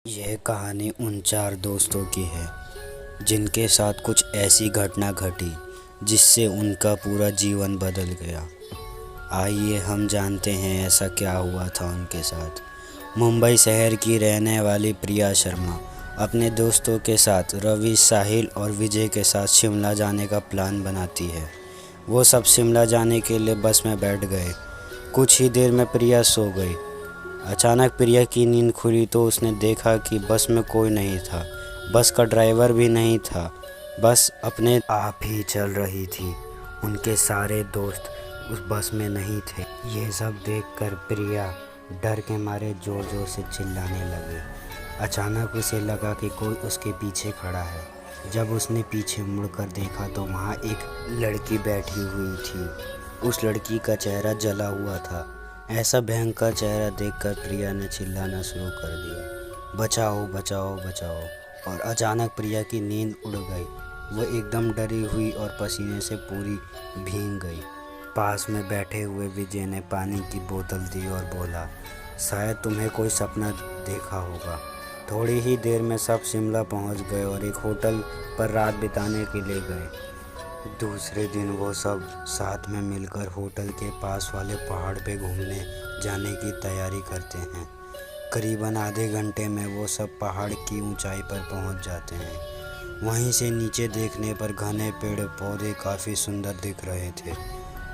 यह कहानी उन चार दोस्तों की है जिनके साथ कुछ ऐसी घटना घटी जिससे उनका पूरा जीवन बदल गया। आइए हम जानते हैं ऐसा क्या हुआ था उनके साथ। मुंबई शहर की रहने वाली प्रिया शर्मा अपने दोस्तों के साथ रवि, साहिल और विजय के साथ शिमला जाने का प्लान बनाती है। वो सब शिमला जाने के लिए बस में बैठ गए। कुछ ही देर में प्रिया सो गई। अचानक प्रिया की नींद खुली तो उसने देखा कि बस में कोई नहीं था। बस का ड्राइवर भी नहीं था। बस अपने आप ही चल रही थी। उनके सारे दोस्त उस बस में नहीं थे। ये सब देखकर प्रिया डर के मारे ज़ोर ज़ोर से चिल्लाने लगी। अचानक उसे लगा कि कोई उसके पीछे खड़ा है। जब उसने पीछे मुड़कर देखा तो वहाँ एक लड़की बैठी हुई थी। उस लड़की का चेहरा जला हुआ था। ऐसा भयंकर चेहरा देखकर प्रिया ने चिल्लाना शुरू कर दिया, बचाओ बचाओ बचाओ। और अचानक प्रिया की नींद उड़ गई। वो एकदम डरी हुई और पसीने से पूरी भीग गई। पास में बैठे हुए विजय ने पानी की बोतल दी और बोला, शायद तुम्हें कोई सपना देखा होगा। थोड़ी ही देर में सब शिमला पहुंच गए और एक होटल पर रात बिताने के लिए गए। दूसरे दिन वो सब साथ में मिलकर होटल के पास वाले पहाड़ पे घूमने जाने की तैयारी करते हैं। करीबन आधे घंटे में वो सब पहाड़ की ऊंचाई पर पहुंच जाते हैं। वहीं से नीचे देखने पर घने पेड़ पौधे काफ़ी सुंदर दिख रहे थे।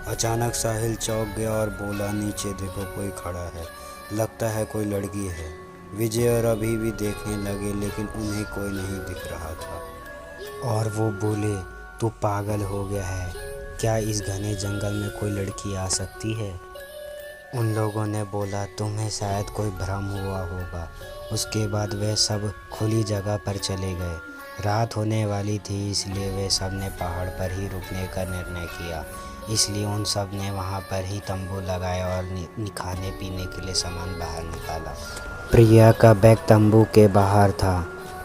अचानक साहिल चौंक गया और बोला, नीचे देखो कोई खड़ा है, लगता है कोई लड़की है। विजय और अभी भी देखने लगे लेकिन उन्हें कोई नहीं दिख रहा था। और वो बोले, तू पागल हो गया है क्या? इस घने जंगल में कोई लड़की आ सकती है? उन लोगों ने बोला, तुम्हें शायद कोई भ्रम हुआ होगा। उसके बाद वे सब खुली जगह पर चले गए। रात होने वाली थी इसलिए वे सब ने पहाड़ पर ही रुकने का निर्णय किया। इसलिए उन सब ने वहाँ पर ही तंबू लगाया और खाने पीने के लिए सामान बाहर निकाला। प्रिया का बैग तंबू के बाहर था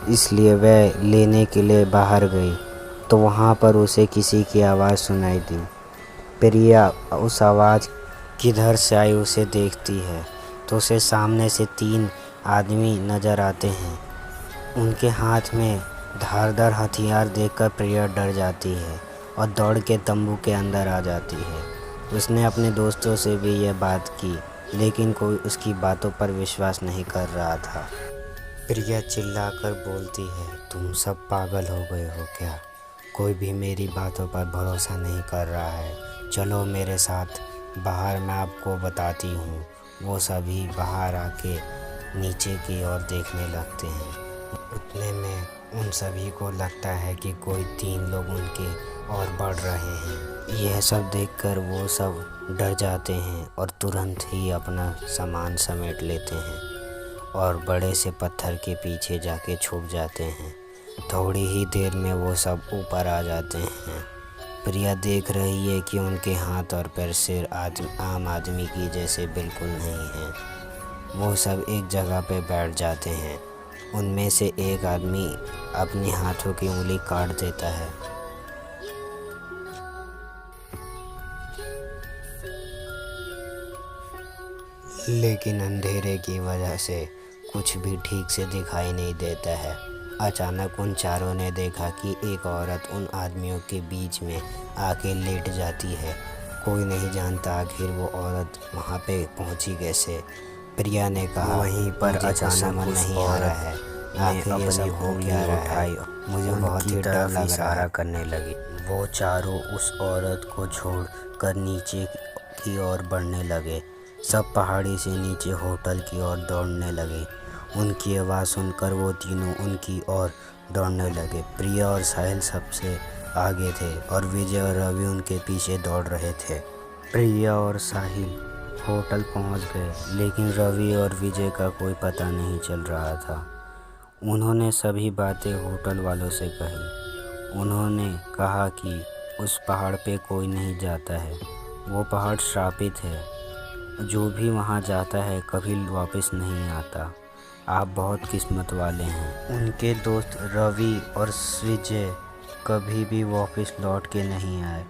इसलिए वह लेने के लिए बाहर गई तो वहाँ पर उसे किसी की आवाज़ सुनाई दी। प्रिया उस आवाज़ किधर से आई उसे देखती है तो उसे सामने से 3 आदमी नज़र आते हैं। उनके हाथ में धारदार हथियार देखकर प्रिया डर जाती है और दौड़ के तंबू के अंदर आ जाती है। उसने अपने दोस्तों से भी यह बात की लेकिन कोई उसकी बातों पर विश्वास नहीं कर रहा था। प्रिया चिल्लाकर बोलती है, तुम सब पागल हो गए हो क्या? कोई भी मेरी बातों पर भरोसा नहीं कर रहा है। चलो मेरे साथ बाहर, मैं आपको बताती हूँ। वो सभी बाहर आके नीचे की ओर देखने लगते हैं। उतने में उन सभी को लगता है कि कोई 3 लोग उनके और बढ़ रहे हैं। यह सब देखकर वो सब डर जाते हैं और तुरंत ही अपना सामान समेट लेते हैं और बड़े से पत्थर के पीछे जाके छुप जाते हैं। थोड़ी ही देर में वो सब ऊपर आ जाते हैं। प्रिया देख रही है कि उनके हाथ और पैर सिर आम आदमी की जैसे बिल्कुल नहीं हैं। वो सब एक जगह पे बैठ जाते हैं। उनमें से एक आदमी अपने हाथों की उंगली काट देता है। लेकिन अंधेरे की वजह से कुछ भी ठीक से दिखाई नहीं देता है। अचानक उन चारों ने देखा कि एक औरत उन आदमियों के बीच में आके लेट जाती है। कोई नहीं जानता आखिर वो औरत वहाँ पे पहुँची कैसे। प्रिया ने कहा, वहीं पर अचानक नहीं आ रहा है, आखिर ये सब हो क्या रहा है? मुझे बहुत ही डर लग रहा करने लगी। वो चारों उस औरत को छोड़कर नीचे की ओर बढ़ने लगे। सब पहाड़ी से नीचे होटल की ओर दौड़ने लगे। उनकी आवाज़ सुनकर वो तीनों उनकी ओर दौड़ने लगे। प्रिया और साहिल सबसे आगे थे और विजय और रवि उनके पीछे दौड़ रहे थे। प्रिया और साहिल होटल पहुंच गए लेकिन रवि और विजय का कोई पता नहीं चल रहा था। उन्होंने सभी बातें होटल वालों से कही। उन्होंने कहा कि उस पहाड़ पे कोई नहीं जाता है, वो पहाड़ श्रापित है। जो भी वहाँ जाता है कभी वापस नहीं आता। आप बहुत किस्मत वाले हैं। उनके दोस्त रवि और विजय कभी भी वापस लौट के नहीं आए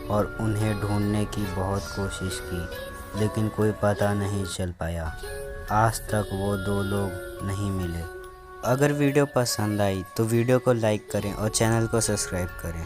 और उन्हें ढूंढने की बहुत कोशिश की लेकिन कोई पता नहीं चल पाया। आज तक वो 2 लोग नहीं मिले। अगर वीडियो पसंद आई तो वीडियो को लाइक करें और चैनल को सब्सक्राइब करें।